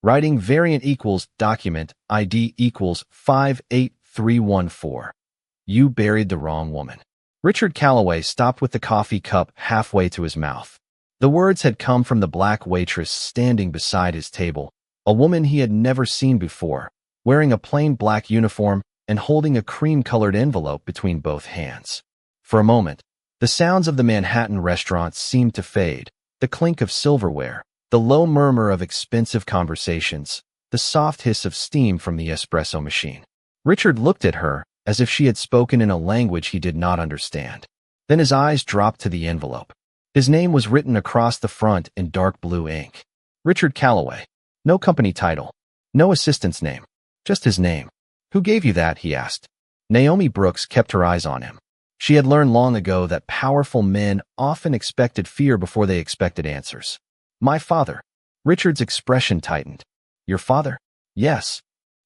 Writing variant equals document ID equals 58314. You buried the wrong woman. Richard Calloway stopped with the coffee cup halfway to his mouth. The words had come from the black waitress standing beside his table, a woman he had never seen before, wearing a plain black uniform and holding a cream-colored envelope between both hands. For a moment, the sounds of the Manhattan restaurant seemed to fade, the clink of silverware, the low murmur of expensive conversations, the soft hiss of steam from the espresso machine. Richard looked at her as if she had spoken in a language he did not understand. Then his eyes dropped to the envelope. His name was written across the front in dark blue ink. Richard Calloway. No company title. No assistant's name. Just his name. Who gave you that? He asked. Naomi Brooks kept her eyes on him. She had learned long ago that powerful men often expected fear before they expected answers. My father. Richard's expression tightened. Your father? Yes.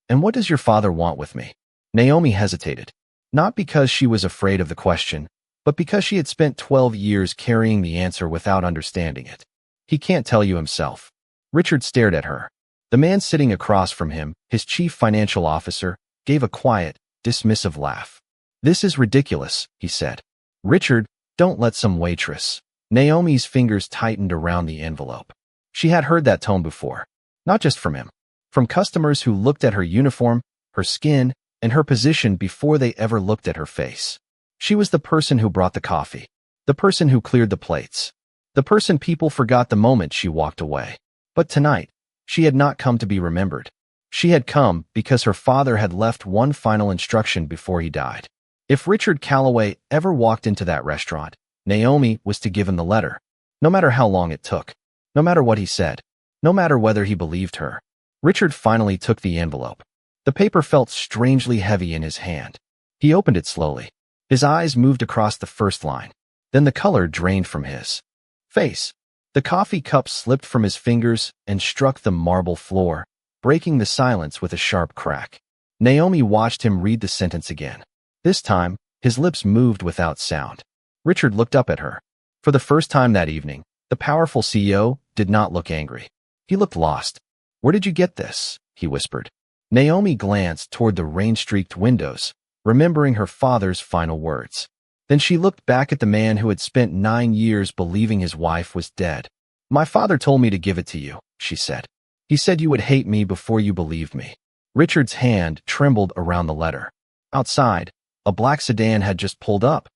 And what does your father want with me? Naomi hesitated. Not because she was afraid of the question, but because she had spent 12 years carrying the answer without understanding it. He can't tell you himself. Richard stared at her. The man sitting across from him, his chief financial officer, gave a quiet, dismissive laugh. This is ridiculous, he said. Richard, don't let some waitress. Naomi's fingers tightened around the envelope. She had heard that tone before. Not just from him. From customers who looked at her uniform, her skin, and her position before they ever looked at her face. She was the person who brought the coffee. The person who cleared the plates. The person people forgot the moment she walked away. But tonight, she had not come to be remembered. She had come because her father had left one final instruction before he died. If Richard Calloway ever walked into that restaurant, Naomi was to give him the letter. No matter how long it took. No matter what he said. No matter whether he believed her. Richard finally took the envelope. The paper felt strangely heavy in his hand. He opened it slowly. His eyes moved across the first line. Then the color drained from his face. The coffee cup slipped from his fingers and struck the marble floor, breaking the silence with a sharp crack. Naomi watched him read the sentence again. This time, his lips moved without sound. Richard looked up at her. For the first time that evening, the powerful CEO did not look angry. He looked lost. Where did you get this? He whispered. Naomi glanced toward the rain-streaked windows, remembering her father's final words. Then she looked back at the man who had spent 9 years believing his wife was dead. My father told me to give it to you, she said. He said you would hate me before you believed me. Richard's hand trembled around the letter. Outside, a black sedan had just pulled up.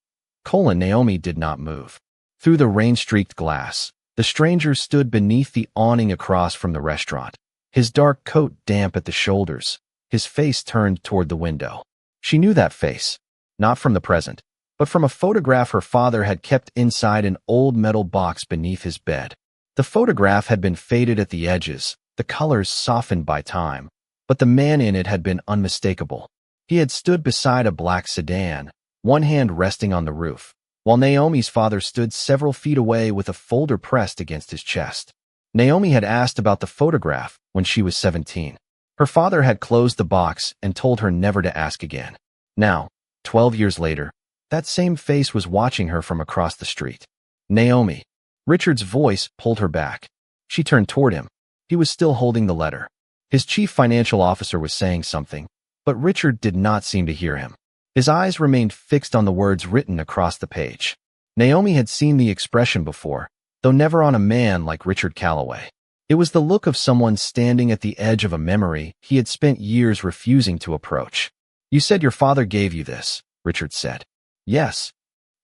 Naomi did not move. Through the rain-streaked glass, the stranger stood beneath the awning across from the restaurant, his dark coat damp at the shoulders, his face turned toward the window. She knew that face, not from the present, but from a photograph her father had kept inside an old metal box beneath his bed. The photograph had been faded at the edges, the colors softened by time, but the man in it had been unmistakable. He had stood beside a black sedan, one hand resting on the roof, while Naomi's father stood several feet away with a folder pressed against his chest. Naomi had asked about the photograph when she was 17. Her father had closed the box and told her never to ask again. Now, 12 years later, that same face was watching her from across the street. Naomi. Richard's voice pulled her back. She turned toward him. He was still holding the letter. His chief financial officer was saying something, but Richard did not seem to hear him. His eyes remained fixed on the words written across the page. Naomi had seen the expression before, though never on a man like Richard Calloway. It was the look of someone standing at the edge of a memory he had spent years refusing to approach. You said your father gave you this, Richard said. Yes.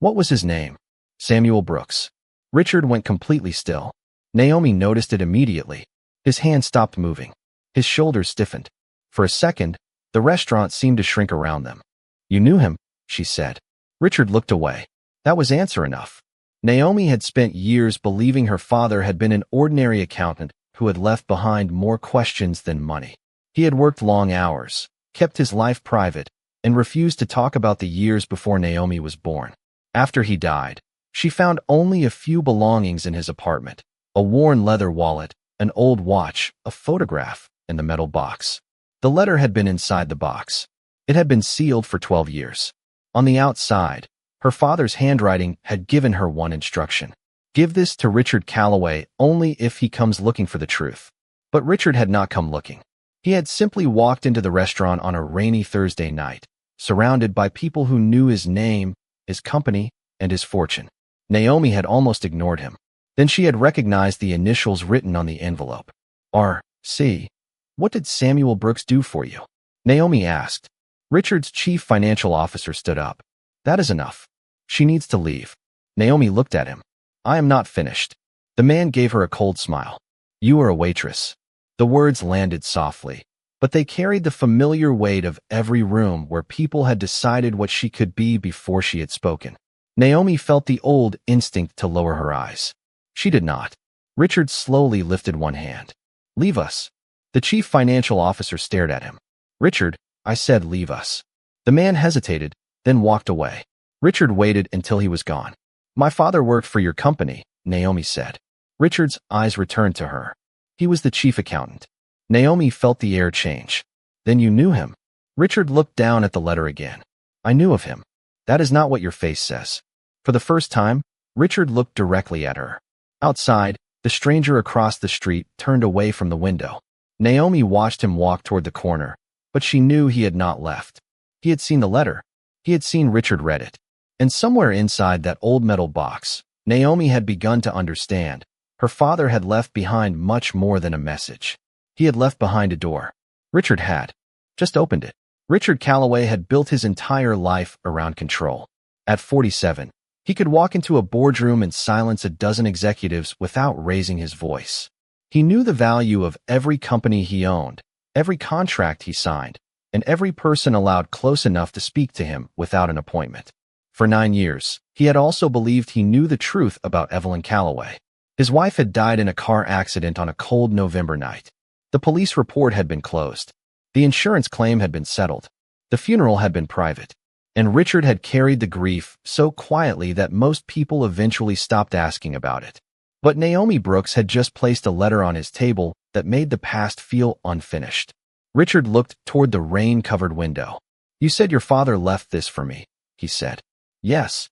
What was his name? Samuel Brooks. Richard went completely still. Naomi noticed it immediately. His hand stopped moving. His shoulders stiffened. For a second, the restaurant seemed to shrink around them. You knew him, she said. Richard looked away. That was answer enough. Naomi had spent years believing her father had been an ordinary accountant who had left behind more questions than money. He had worked long hours, kept his life private, and refused to talk about the years before Naomi was born. After he died, she found only a few belongings in his apartment, a worn leather wallet, an old watch, a photograph, and the metal box. The letter had been inside the box. It had been sealed for 12 years. On the outside, her father's handwriting had given her one instruction. Give this to Richard Calloway only if he comes looking for the truth. But Richard had not come looking. He had simply walked into the restaurant on a rainy Thursday night, surrounded by people who knew his name, his company, and his fortune. Naomi had almost ignored him. Then she had recognized the initials written on the envelope. R.C. What did Samuel Brooks do for you? Naomi asked. Richard's chief financial officer stood up. That is enough. She needs to leave. Naomi looked at him. I am not finished. The man gave her a cold smile. You are a waitress. The words landed softly, but they carried the familiar weight of every room where people had decided what she could be before she had spoken. Naomi felt the old instinct to lower her eyes. She did not. Richard slowly lifted one hand. Leave us. The chief financial officer stared at him. Richard, I said leave us. The man hesitated, then walked away. Richard waited until he was gone. My father worked for your company, Naomi said. Richard's eyes returned to her. He was the chief accountant. Naomi felt the air change. Then you knew him? Richard looked down at the letter again. I knew of him. That is not what your face says. For the first time, Richard looked directly at her. Outside, the stranger across the street turned away from the window. Naomi watched him walk toward the corner, but she knew he had not left. He had seen the letter. He had seen Richard read it. And somewhere inside that old metal box, Naomi had begun to understand. Her father had left behind much more than a message. He had left behind a door. Richard had just opened it. Richard Calloway had built his entire life around control. At 47, he could walk into a boardroom and silence a dozen executives without raising his voice. He knew the value of every company he owned, every contract he signed, and every person allowed close enough to speak to him without an appointment. For 9 years, he had also believed he knew the truth about Evelyn Calloway. His wife had died in a car accident on a cold November night. The police report had been closed. The insurance claim had been settled. The funeral had been private. And Richard had carried the grief so quietly that most people eventually stopped asking about it. But Naomi Brooks had just placed a letter on his table that made the past feel unfinished. Richard looked toward the rain-covered window. You said your father left this for me, he said. Yes.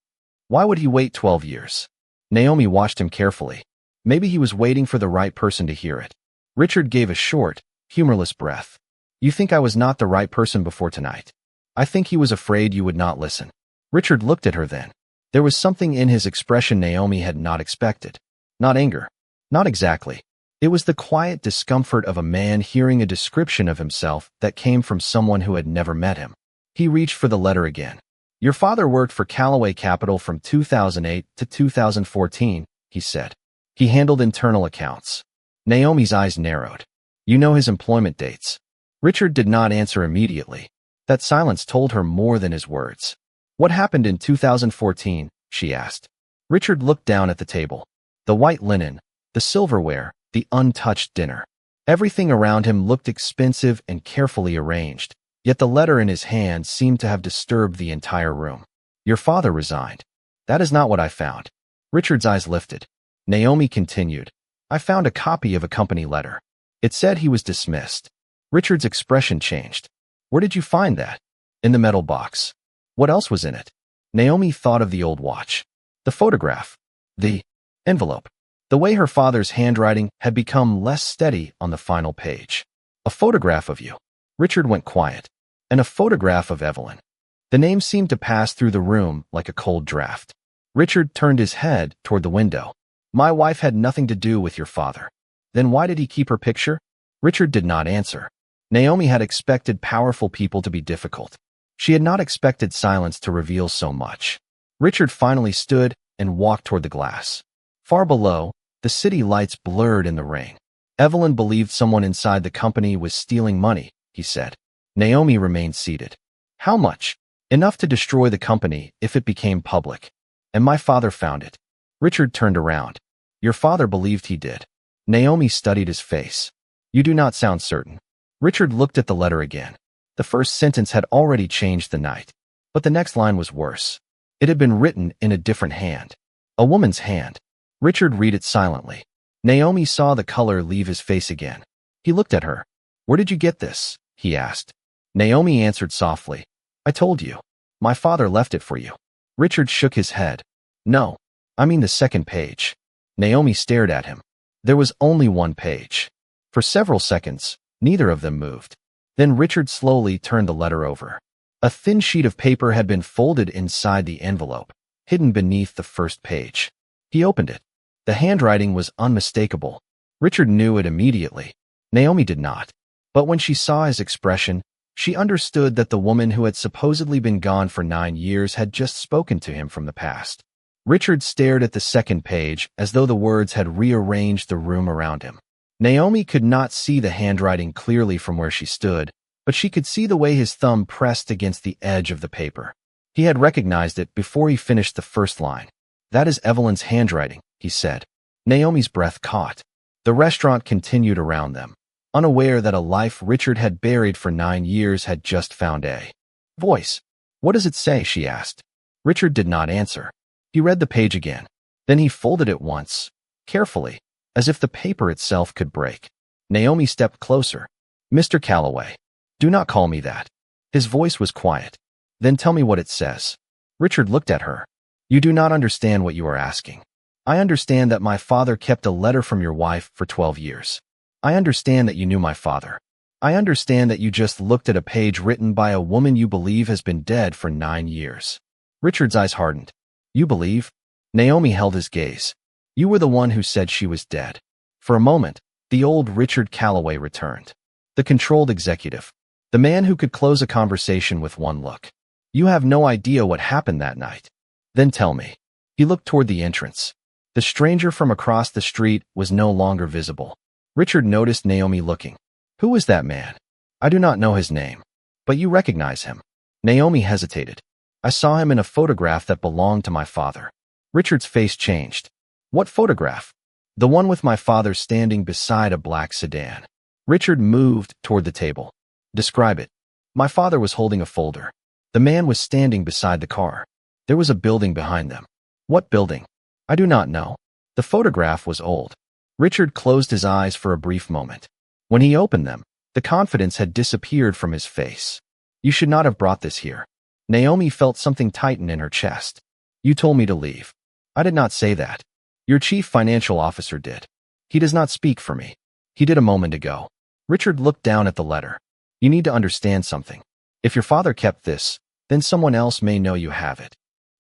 Why would he wait 12 years? Naomi watched him carefully. Maybe he was waiting for the right person to hear it. Richard gave a short, humorless breath. You think I was not the right person before tonight? I think he was afraid you would not listen. Richard looked at her then. There was something in his expression Naomi had not expected. Not anger. Not exactly. It was the quiet discomfort of a man hearing a description of himself that came from someone who had never met him. He reached for the letter again. Your father worked for Calloway Capital from 2008 to 2014, he said. He handled internal accounts. Naomi's eyes narrowed. You know his employment dates. Richard did not answer immediately. That silence told her more than his words. What happened in 2014? She asked. Richard looked down at the table. The white linen, the silverware, the untouched dinner. Everything around him looked expensive and carefully arranged, yet the letter in his hand seemed to have disturbed the entire room. Your father resigned. That is not what I found. Richard's eyes lifted. Naomi continued. I found a copy of a company letter. It said he was dismissed. Richard's expression changed. Where did you find that? In the metal box. What else was in it? Naomi thought of the old watch. The photograph. The envelope. The way her father's handwriting had become less steady on the final page. A photograph of you. Richard went quiet. And a photograph of Evelyn. The name seemed to pass through the room like a cold draft. Richard turned his head toward the window. My wife had nothing to do with your father. Then why did he keep her picture? Richard did not answer. Naomi had expected powerful people to be difficult. She had not expected silence to reveal so much. Richard finally stood and walked toward the glass. Far below, the city lights blurred in the rain. Evelyn believed someone inside the company was stealing money, he said. Naomi remained seated. How much? Enough to destroy the company if it became public. And my father found it. Richard turned around. Your father believed he did. Naomi studied his face. You do not sound certain. Richard looked at the letter again. The first sentence had already changed the night. But the next line was worse. It had been written in a different hand. A woman's hand. Richard read it silently. Naomi saw the color leave his face again. He looked at her. Where did you get this? He asked. Naomi answered softly. I told you. My father left it for you. Richard shook his head. No. I mean the second page. Naomi stared at him. There was only one page. For several seconds, neither of them moved. Then Richard slowly turned the letter over. A thin sheet of paper had been folded inside the envelope, hidden beneath the first page. He opened it. The handwriting was unmistakable. Richard knew it immediately. Naomi did not. But when she saw his expression, she understood that the woman who had supposedly been gone for 9 years had just spoken to him from the past. Richard stared at the second page as though the words had rearranged the room around him. Naomi could not see the handwriting clearly from where she stood, but she could see the way his thumb pressed against the edge of the paper. He had recognized it before he finished the first line. "That is Evelyn's handwriting," he said. Naomi's breath caught. The restaurant continued around them, unaware that a life Richard had buried for 9 years had just found a voice. "What does it say?" she asked. Richard did not answer. He read the page again. Then he folded it once, carefully, as if the paper itself could break. Naomi stepped closer. "Mr. Calloway, do not call me that." His voice was quiet. "Then tell me what it says." Richard looked at her. "You do not understand what you are asking. I understand that my father kept a letter from your wife for 12 years. I understand that you knew my father. I understand that you just looked at a page written by a woman you believe has been dead for 9 years. Richard's eyes hardened. "You believe?" Naomi held his gaze. "You were the one who said she was dead." For a moment, the old Richard Calloway returned. The controlled executive. The man who could close a conversation with one look. "You have no idea what happened that night." "Then tell me." He looked toward the entrance. The stranger from across the street was no longer visible. Richard noticed Naomi looking. "Who is that man?" "I do not know his name." "But you recognize him." Naomi hesitated. "I saw him in a photograph that belonged to my father." Richard's face changed. "What photograph?" "The one with my father standing beside a black sedan." Richard moved toward the table. "Describe it." "My father was holding a folder. The man was standing beside the car. There was a building behind them." "What building?" "I do not know." The photograph was old. Richard closed his eyes for a brief moment. When he opened them, the confidence had disappeared from his face. "You should not have brought this here." Naomi felt something tighten in her chest. "You told me to leave." "I did not say that. Your chief financial officer did. He does not speak for me. He did a moment ago." Richard looked down at the letter. "You need to understand something. If your father kept this, then someone else may know you have it."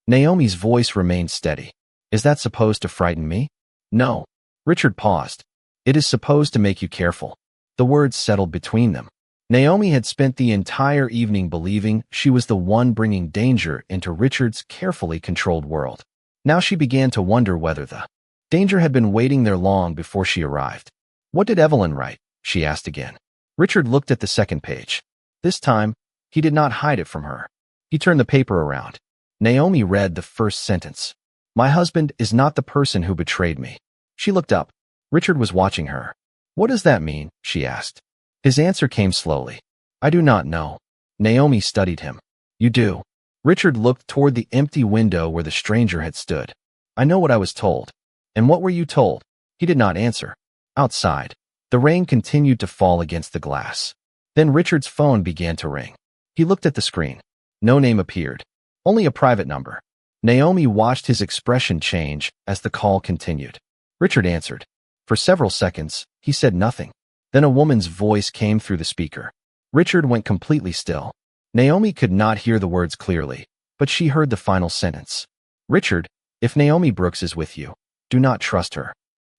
Naomi's voice remained steady. "Is that supposed to frighten me?" "No." Richard paused. "It is supposed to make you careful." The words settled between them. Naomi had spent the entire evening believing she was the one bringing danger into Richard's carefully controlled world. Now she began to wonder whether the danger had been waiting there long before she arrived. "What did Evelyn write?" she asked again. Richard looked at the second page. This time, he did not hide it from her. He turned the paper around. Naomi read the first sentence. "My husband is not the person who betrayed me." She looked up. Richard was watching her. "What does that mean?" she asked. His answer came slowly. "I do not know." Naomi studied him. "You do." Richard looked toward the empty window where the stranger had stood. "I know what I was told." "And what were you told?" He did not answer. Outside, the rain continued to fall against the glass. Then Richard's phone began to ring. He looked at the screen. No name appeared. Only a private number. Naomi watched his expression change as the call continued. Richard answered. For several seconds, he said nothing. Then a woman's voice came through the speaker. Richard went completely still. Naomi could not hear the words clearly, but she heard the final sentence. "Richard, if Naomi Brooks is with you, do not trust her."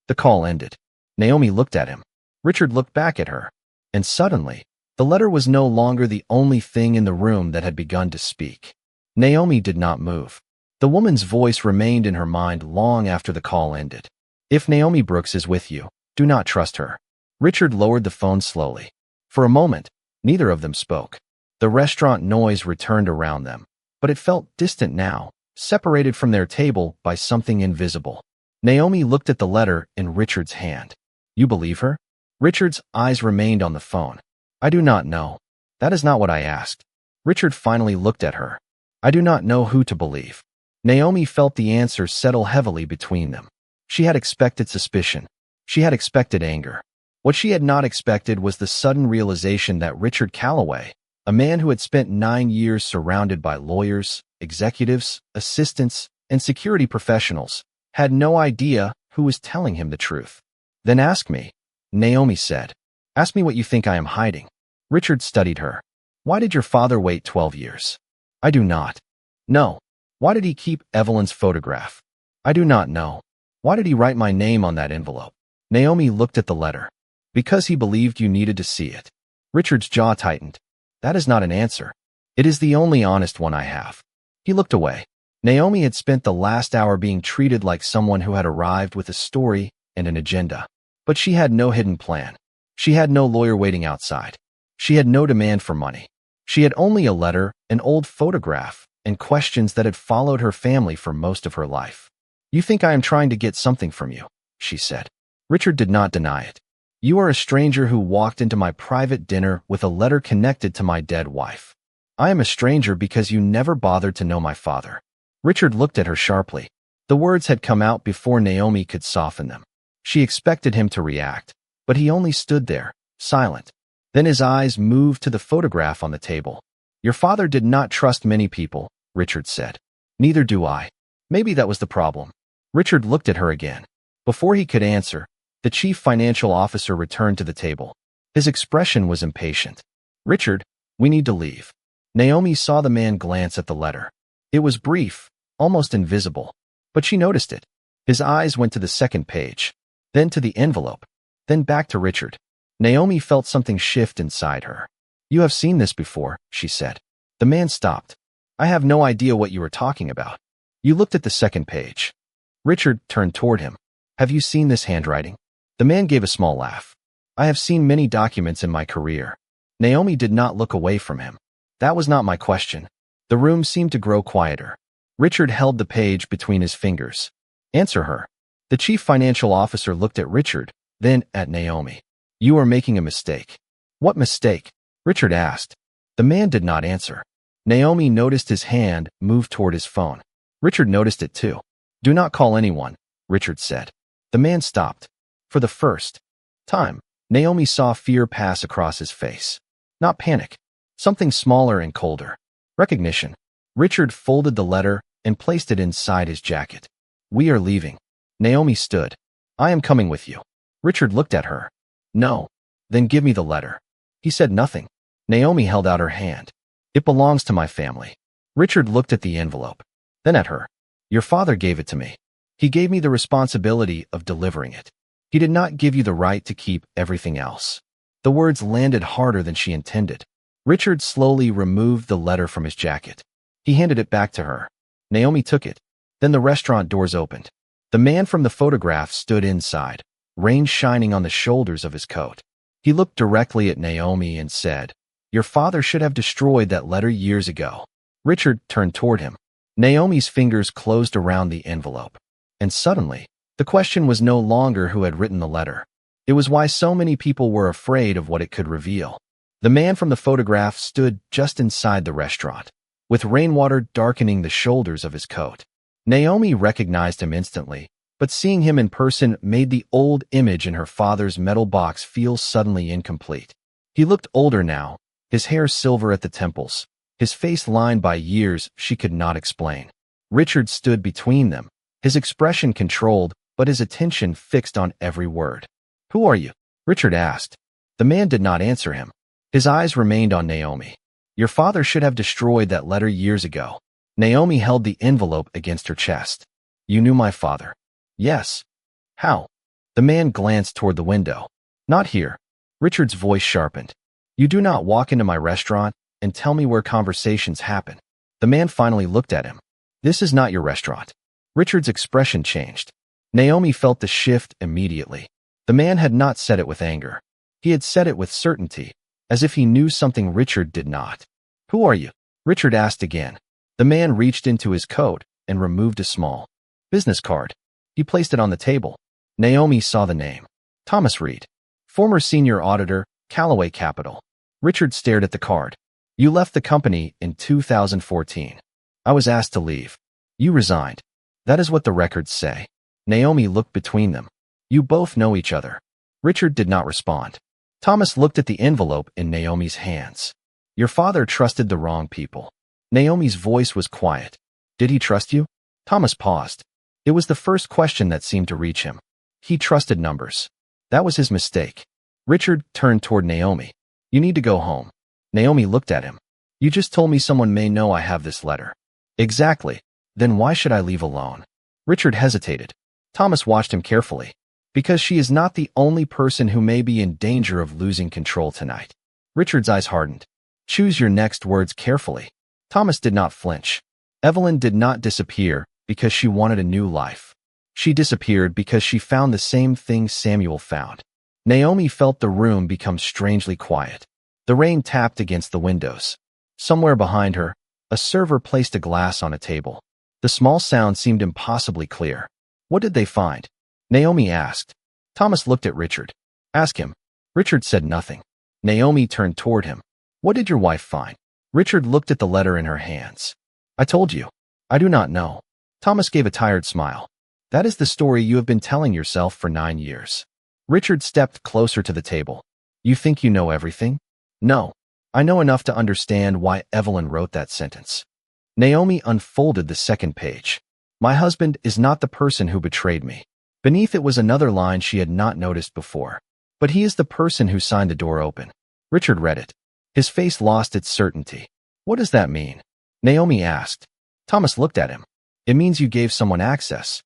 The call ended. Naomi looked at him. Richard looked back at her. And suddenly, the letter was no longer the only thing in the room that had begun to speak. Naomi did not move. The woman's voice remained in her mind long after the call ended. "If Naomi Brooks is with you, do not trust her." Richard lowered the phone slowly. For a moment, neither of them spoke. The restaurant noise returned around them, but it felt distant now, separated from their table by something invisible. Naomi looked at the letter in Richard's hand. "You believe her?" Richard's eyes remained on the phone. "I do not know. That is not what I asked." Richard finally looked at her. "I do not know who to believe." Naomi felt the answer settle heavily between them. She had expected suspicion. She had expected anger. What she had not expected was the sudden realization that Richard Calloway, a man who had spent 9 years surrounded by lawyers, executives, assistants, and security professionals, had no idea who was telling him the truth. "Then ask me," Naomi said. Ask me what you think I am hiding. Richard studied her. Why did your father wait 12 years? I do not. No. Why did he keep Evelyn's photograph? I do not know. Why did he write my name on that envelope? Naomi looked at the letter. Because he believed you needed to see it. Richard's jaw tightened. That is not an answer. It is the only honest one I have. He looked away. Naomi had spent the last hour being treated like someone who had arrived with a story and an agenda. But she had no hidden plan. She had no lawyer waiting outside. She had no demand for money. She had only a letter, an old photograph, and questions that had followed her family for most of her life. You think I am trying to get something from you, she said. Richard did not deny it. You are a stranger who walked into my private dinner with a letter connected to my dead wife. I am a stranger because you never bothered to know my father. Richard looked at her sharply. The words had come out before Naomi could soften them. She expected him to react, but he only stood there, silent. Then his eyes moved to the photograph on the table. Your father did not trust many people, Richard said. Neither do I. Maybe that was the problem. Richard looked at her again. Before he could answer, the chief financial officer returned to the table. His expression was impatient. Richard, we need to leave. Naomi saw the man glance at the letter. It was brief, almost invisible, but she noticed it. His eyes went to the second page, then to the envelope, then back to Richard. Naomi felt something shift inside her. You have seen this before, she said. The man stopped. I have no idea what you are talking about. You looked at the second page. Richard turned toward him. Have you seen this handwriting? The man gave a small laugh. I have seen many documents in my career. Naomi did not look away from him. That was not my question. The room seemed to grow quieter. Richard held the page between his fingers. Answer her. The chief financial officer looked at Richard, then at Naomi. You are making a mistake. What mistake? Richard asked. The man did not answer. Naomi noticed his hand move toward his phone. Richard noticed it too. Do not call anyone, Richard said. The man stopped. For the first time, Naomi saw fear pass across his face. Not panic. Something smaller and colder. Recognition. Richard folded the letter and placed it inside his jacket. We are leaving. Naomi stood. I am coming with you. Richard looked at her. No. Then give me the letter. He said nothing. Naomi held out her hand. It belongs to my family. Richard looked at the envelope. Then at her. Your father gave it to me. He gave me the responsibility of delivering it. He did not give you the right to keep everything else. The words landed harder than she intended. Richard slowly removed the letter from his jacket. He handed it back to her. Naomi took it. Then the restaurant doors opened. The man from the photograph stood inside, rain shining on the shoulders of his coat. He looked directly at Naomi and said, Your father should have destroyed that letter years ago. Richard turned toward him. Naomi's fingers closed around the envelope. And suddenly, the question was no longer who had written the letter. It was why so many people were afraid of what it could reveal. The man from the photograph stood just inside the restaurant, with rainwater darkening the shoulders of his coat. Naomi recognized him instantly, but seeing him in person made the old image in her father's metal box feel suddenly incomplete. He looked older now, his hair silver at the temples, his face lined by years she could not explain. Richard stood between them, his expression controlled, but his attention fixed on every word. Who are you? Richard asked. The man did not answer him. His eyes remained on Naomi. Your father should have destroyed that letter years ago. Naomi held the envelope against her chest. You knew my father? Yes. How? The man glanced toward the window. Not here. Richard's voice sharpened. You do not walk into my restaurant and tell me where conversations happen. The man finally looked at him. This is not your restaurant. Richard's expression changed. Naomi felt the shift immediately. The man had not said it with anger. He had said it with certainty, as if he knew something Richard did not. Who are you? Richard asked again. The man reached into his coat and removed a small business card. He placed it on the table. Naomi saw the name. Thomas Reed. Former senior auditor, Callaway Capital. Richard stared at the card. You left the company in 2014. I was asked to leave. You resigned. That is what the records say. Naomi looked between them. You both know each other. Richard did not respond. Thomas looked at the envelope in Naomi's hands. Your father trusted the wrong people. Naomi's voice was quiet. Did he trust you? Thomas paused. It was the first question that seemed to reach him. He trusted numbers. That was his mistake. Richard turned toward Naomi. You need to go home. Naomi looked at him. You just told me someone may know I have this letter. Exactly. Then why should I leave alone? Richard hesitated. Thomas watched him carefully. Because she is not the only person who may be in danger of losing control tonight. Richard's eyes hardened. Choose your next words carefully. Thomas did not flinch. Evelyn did not disappear because she wanted a new life. She disappeared because she found the same thing Samuel found. Naomi felt the room become strangely quiet. The rain tapped against the windows. Somewhere behind her, a server placed a glass on a table. The small sound seemed impossibly clear. What did they find? Naomi asked. Thomas looked at Richard. Ask him. Richard said nothing. Naomi turned toward him. What did your wife find? Richard looked at the letter in her hands. I told you. I do not know. Thomas gave a tired smile. That is the story you have been telling yourself for 9 years. Richard stepped closer to the table. You think you know everything? No. I know enough to understand why Evelyn wrote that sentence. Naomi unfolded the second page. My husband is not the person who betrayed me. Beneath it was another line she had not noticed before. But he is the person who signed the door open. Richard read it. His face lost its certainty. What does that mean? Naomi asked. Thomas looked at him. It means you gave someone access.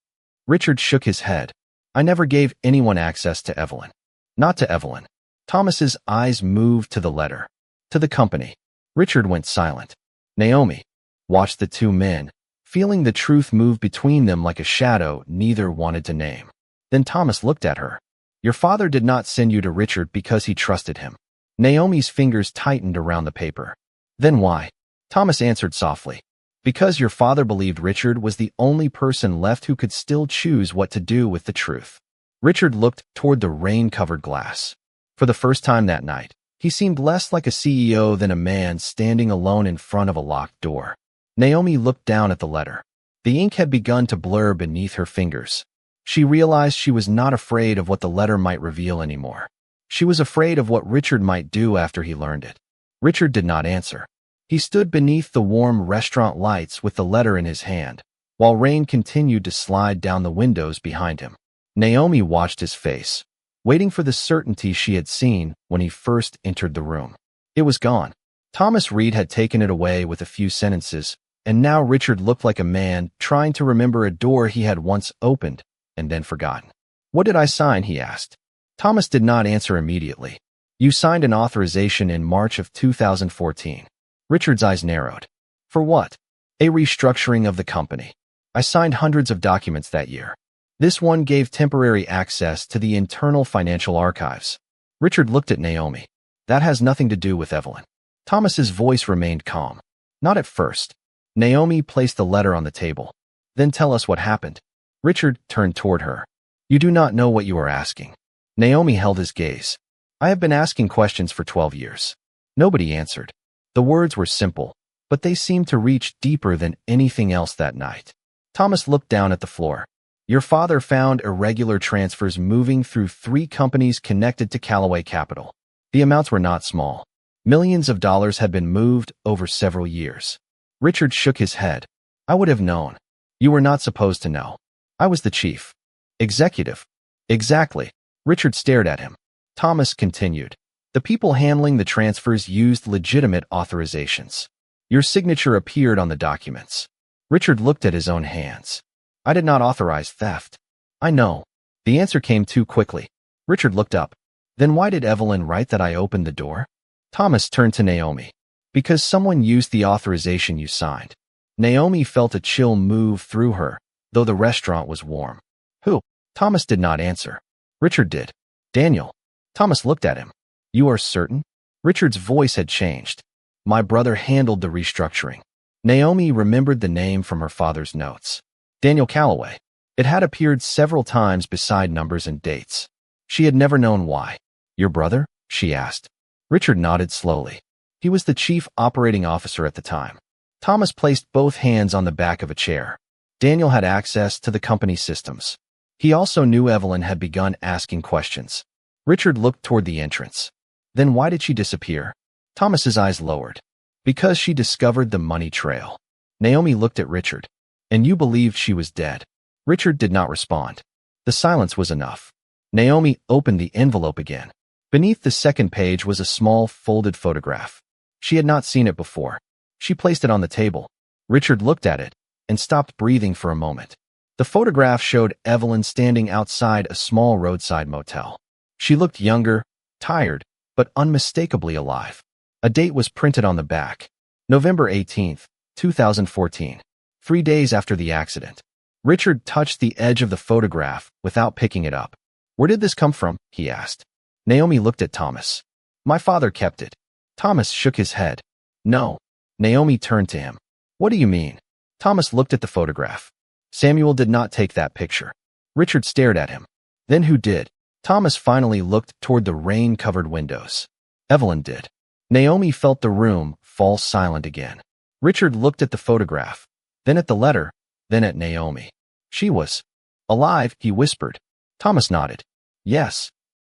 Richard shook his head. I never gave anyone access to Evelyn. Not to Evelyn. Thomas's eyes moved to the letter. To the company. Richard went silent. Naomi watched the two men, feeling the truth move between them like a shadow neither wanted to name. Then Thomas looked at her. Your father did not send you to Richard because he trusted him. Naomi's fingers tightened around the paper. Then why? Thomas answered softly. Because your father believed Richard was the only person left who could still choose what to do with the truth. Richard looked toward the rain-covered glass. For the first time that night, he seemed less like a CEO than a man standing alone in front of a locked door. Naomi looked down at the letter. The ink had begun to blur beneath her fingers. She realized she was not afraid of what the letter might reveal anymore. She was afraid of what Richard might do after he learned it. Richard did not answer. He stood beneath the warm restaurant lights with the letter in his hand, while rain continued to slide down the windows behind him. Naomi watched his face, waiting for the certainty she had seen when he first entered the room. It was gone. Thomas Reed had taken it away with a few sentences, and now Richard looked like a man trying to remember a door he had once opened and then forgotten. What did I sign? He asked. Thomas did not answer immediately. You signed an authorization in March of 2014. Richard's eyes narrowed. For what? A restructuring of the company. I signed hundreds of documents that year. This one gave temporary access to the internal financial archives. Richard looked at Naomi. That has nothing to do with Evelyn. Thomas's voice remained calm. Not at first. Naomi placed the letter on the table. Then tell us what happened. Richard turned toward her. You do not know what you are asking. Naomi held his gaze. I have been asking questions for 12 years. Nobody answered. The words were simple, but they seemed to reach deeper than anything else that night. Thomas looked down at the floor. Your father found irregular transfers moving through 3 companies connected to Callaway Capital. The amounts were not small. Millions of dollars had been moved over several years. Richard shook his head. I would have known. You were not supposed to know. I was the chief executive. Exactly. Richard stared at him. Thomas continued. The people handling the transfers used legitimate authorizations. Your signature appeared on the documents. Richard looked at his own hands. I did not authorize theft. I know. The answer came too quickly. Richard looked up. Then why did Evelyn write that I opened the door? Thomas turned to Naomi. Because someone used the authorization you signed. Naomi felt a chill move through her, though the restaurant was warm. Who? Thomas did not answer. Richard did. Daniel. Thomas looked at him. You are certain? Richard's voice had changed. My brother handled the restructuring. Naomi remembered the name from her father's notes. Daniel Callaway. It had appeared several times beside numbers and dates. She had never known why. Your brother? She asked. Richard nodded slowly. He was the chief operating officer at the time. Thomas placed both hands on the back of a chair. Daniel had access to the company systems. He also knew Evelyn had begun asking questions. Richard looked toward the entrance. Then why did she disappear? Thomas's eyes lowered. Because she discovered the money trail. Naomi looked at Richard. And you believed she was dead. Richard did not respond. The silence was enough. Naomi opened the envelope again. Beneath the second page was a small, folded photograph. She had not seen it before. She placed it on the table. Richard looked at it and stopped breathing for a moment. The photograph showed Evelyn standing outside a small roadside motel. She looked younger, tired, but unmistakably alive. A date was printed on the back. November 18th, 2014. 3 days after the accident. Richard touched the edge of the photograph without picking it up. "Where did this come from?" he asked. Naomi looked at Thomas. "My father kept it." Thomas shook his head. "No." Naomi turned to him. "What do you mean?" Thomas looked at the photograph. "Samuel did not take that picture." Richard stared at him. "Then who did?" Thomas finally looked toward the rain-covered windows. "Evelyn did." Naomi felt the room fall silent again. Richard looked at the photograph, then at the letter, then at Naomi. "She was alive," he whispered. Thomas nodded. "Yes."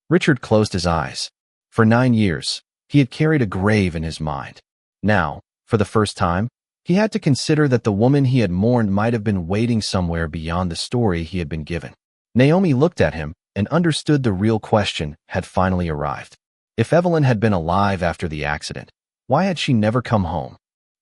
Richard closed his eyes. For 9 years, he had carried a grave in his mind. Now, for the first time, he had to consider that the woman he had mourned might have been waiting somewhere beyond the story he had been given. Naomi looked at him and understood the real question had finally arrived. If Evelyn had been alive after the accident, why had she never come home?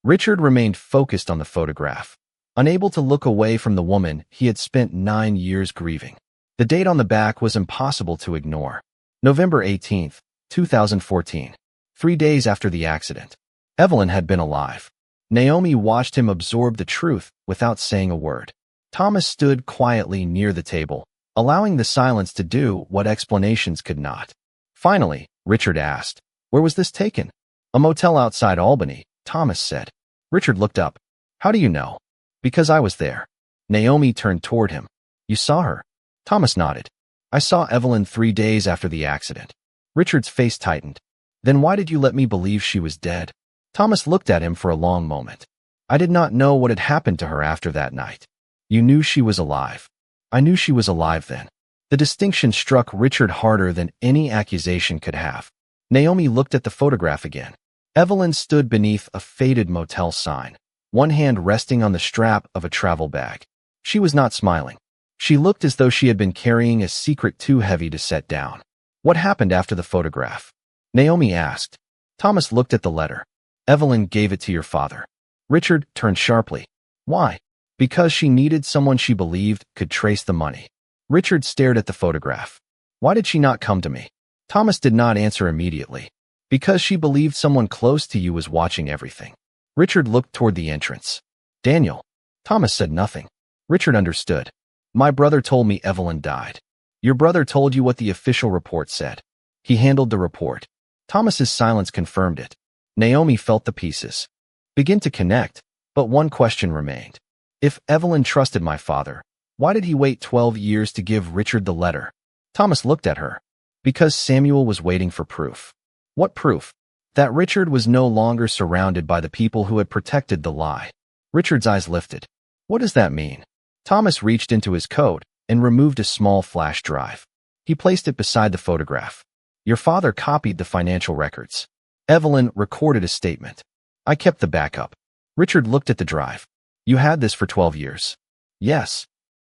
Richard remained focused on the photograph, unable to look away from the woman he had spent 9 years grieving. The date on the back was impossible to ignore. November 18th, 2014. 3 days after the accident. Evelyn had been alive. Naomi watched him absorb the truth without saying a word. Thomas stood quietly near the table, allowing the silence to do what explanations could not. Finally, Richard asked, "Where was this taken?" "A motel outside Albany," Thomas said. Richard looked up. "How do you know?" "Because I was there." Naomi turned toward him. "You saw her?" Thomas nodded. "I saw Evelyn 3 days after the accident." Richard's face tightened. "Then why did you let me believe she was dead?" Thomas looked at him for a long moment. "I did not know what had happened to her after that night." "You knew she was alive." "I knew she was alive then." The distinction struck Richard harder than any accusation could have. Naomi looked at the photograph again. Evelyn stood beneath a faded motel sign, one hand resting on the strap of a travel bag. She was not smiling. She looked as though she had been carrying a secret too heavy to set down. "What happened after the photograph?" Naomi asked. Thomas looked at the letter. "Evelyn gave it to your father." Richard turned sharply. "Why?" "Because she needed someone she believed could trace the money." Richard stared at the photograph. "Why did she not come to me?" Thomas did not answer immediately. "Because she believed someone close to you was watching everything." Richard looked toward the entrance. "Daniel." Thomas said nothing. Richard understood. "My brother told me Evelyn died." "Your brother told you what the official report said." "He handled the report." Thomas's silence confirmed it. Naomi felt the pieces begin to connect, but one question remained. If Evelyn trusted my father, why did he wait 12 years to give Richard the letter? Thomas looked at her. Because Samuel was waiting for proof. What proof? That Richard was no longer surrounded by the people who had protected the lie. Richard's eyes lifted. What does that mean? Thomas reached into his coat and removed a small flash drive. He placed it beside the photograph. Your father copied the financial records. Evelyn recorded a statement. I kept the backup. Richard looked at the drive. You had this for 12 years. Yes.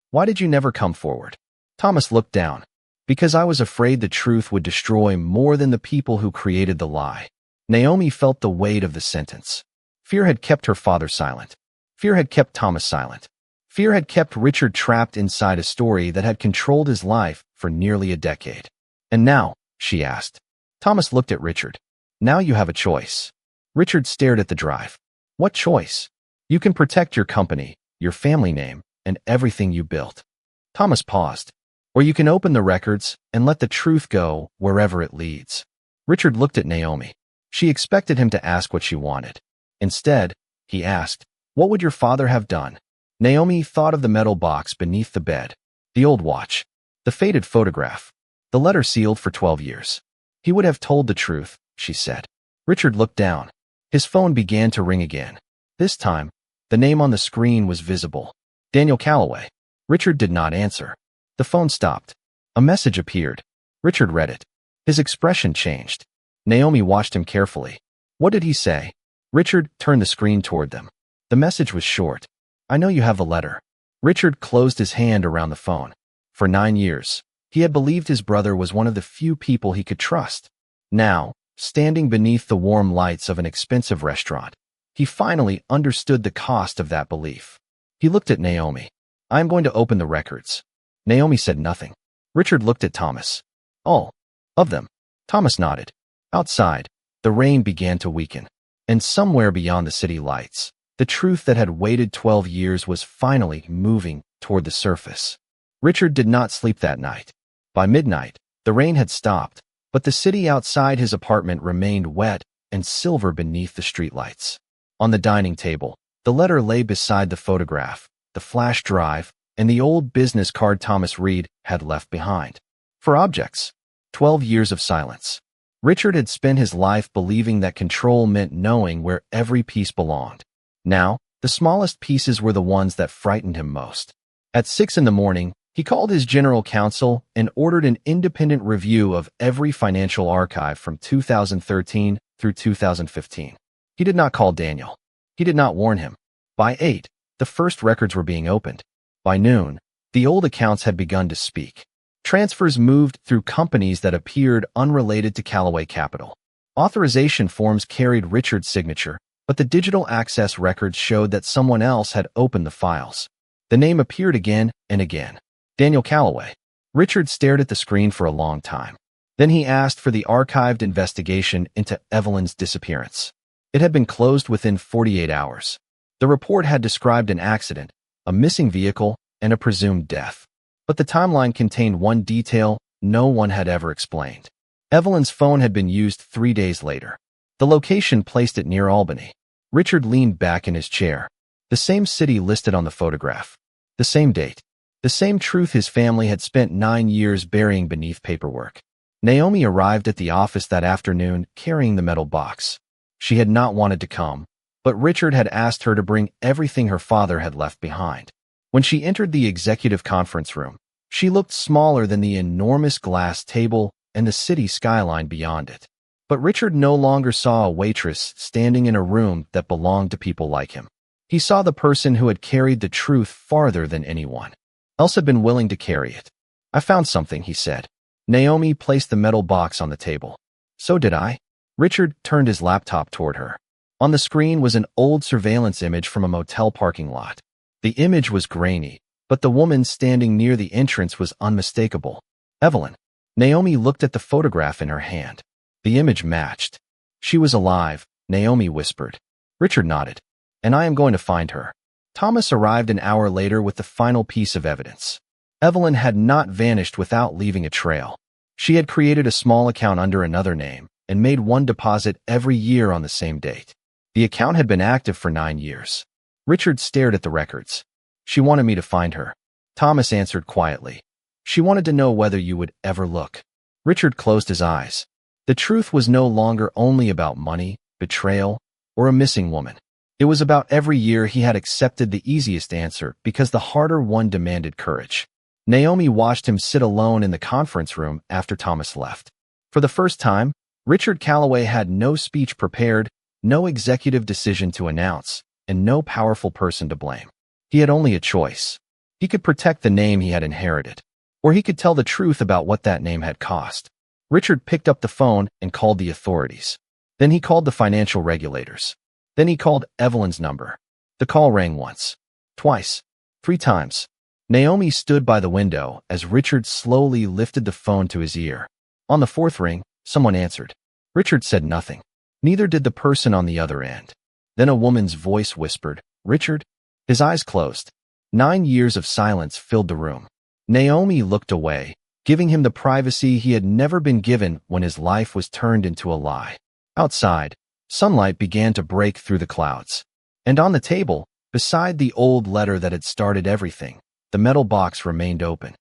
Why did you never come forward? Thomas looked down. Because I was afraid the truth would destroy more than the people who created the lie. Naomi felt the weight of the sentence. Fear had kept her father silent. Fear had kept Thomas silent. Fear had kept Richard trapped inside a story that had controlled his life for nearly a decade. And now, she asked. Thomas looked at Richard. Now you have a choice. Richard stared at the drive. What choice? You can protect your company, your family name, and everything you built. Thomas paused. Or you can open the records and let the truth go wherever it leads. Richard looked at Naomi. She expected him to ask what she wanted. Instead, he asked, what would your father have done? Naomi thought of the metal box beneath the bed, the old watch, the faded photograph, the letter sealed for 12 years. He would have told the truth, she said. Richard looked down. His phone began to ring again. This time, the name on the screen was visible. Daniel Calloway. Richard did not answer. The phone stopped. A message appeared. Richard read it. His expression changed. Naomi watched him carefully. What did he say? Richard turned the screen toward them. The message was short. I know you have the letter. Richard closed his hand around the phone. For 9 years, he had believed his brother was one of the few people he could trust. Now, standing beneath the warm lights of an expensive restaurant, he finally understood the cost of that belief. He looked at Naomi. "I am going to open the records." Naomi said nothing. Richard looked at Thomas. "All of them." Thomas nodded. Outside, the rain began to weaken, and somewhere beyond the city lights, the truth that had waited 12 years was finally moving toward the surface. Richard did not sleep that night. By midnight, the rain had stopped, but the city outside his apartment remained wet and silver beneath the streetlights. On the dining table, the letter lay beside the photograph, the flash drive, and the old business card Thomas Reed had left behind. For objects, 12 years of silence. Richard had spent his life believing that control meant knowing where every piece belonged. Now, the smallest pieces were the ones that frightened him most. At 6 a.m, he called his general counsel and ordered an independent review of every financial archive from 2013 through 2015. He did not call Daniel. He did not warn him. By 8, the first records were being opened. By noon, the old accounts had begun to speak. Transfers moved through companies that appeared unrelated to Callaway Capital. Authorization forms carried Richard's signature, but the digital access records showed that someone else had opened the files. The name appeared again and again. Daniel Callaway. Richard stared at the screen for a long time. Then he asked for the archived investigation into Evelyn's disappearance. It had been closed within 48 hours. The report had described an accident, a missing vehicle, and a presumed death. But the timeline contained one detail no one had ever explained. Evelyn's phone had been used 3 days later. The location placed it near Albany. Richard leaned back in his chair. The same city listed on the photograph. The same date. The same truth his family had spent 9 years burying beneath paperwork. Naomi arrived at the office that afternoon carrying the metal box. She had not wanted to come, but Richard had asked her to bring everything her father had left behind. When she entered the executive conference room, she looked smaller than the enormous glass table and the city skyline beyond it. But Richard no longer saw a waitress standing in a room that belonged to people like him. He saw the person who had carried the truth farther than anyone else had been willing to carry it. "I found something," he said. Naomi placed the metal box on the table. "So did I." Richard turned his laptop toward her. On the screen was an old surveillance image from a motel parking lot. The image was grainy, but the woman standing near the entrance was unmistakable. Evelyn. Naomi looked at the photograph in her hand. The image matched. "She was alive," Naomi whispered. Richard nodded. "And I am going to find her." Thomas arrived an hour later with the final piece of evidence. Evelyn had not vanished without leaving a trail. She had created a small account under another name and made one deposit every year on the same date. The account had been active for 9 years. Richard stared at the records. "She wanted me to find her," Thomas answered quietly. "She wanted to know whether you would ever look." Richard closed his eyes. The truth was no longer only about money, betrayal, or a missing woman. It was about every year he had accepted the easiest answer because the harder one demanded courage. Naomi watched him sit alone in the conference room after Thomas left. For the first time, Richard Callaway had no speech prepared, no executive decision to announce, and no powerful person to blame. He had only a choice. He could protect the name he had inherited, or he could tell the truth about what that name had cost. Richard picked up the phone and called the authorities. Then he called the financial regulators. Then he called Evelyn's number. The call rang once, twice, 3 times. Naomi stood by the window as Richard slowly lifted the phone to his ear. On the 4th ring, someone answered. Richard said nothing. Neither did the person on the other end. Then a woman's voice whispered, "Richard?" His eyes closed. 9 years of silence filled the room. Naomi looked away, giving him the privacy he had never been given when his life was turned into a lie. Outside, sunlight began to break through the clouds. And on the table, beside the old letter that had started everything, the metal box remained open.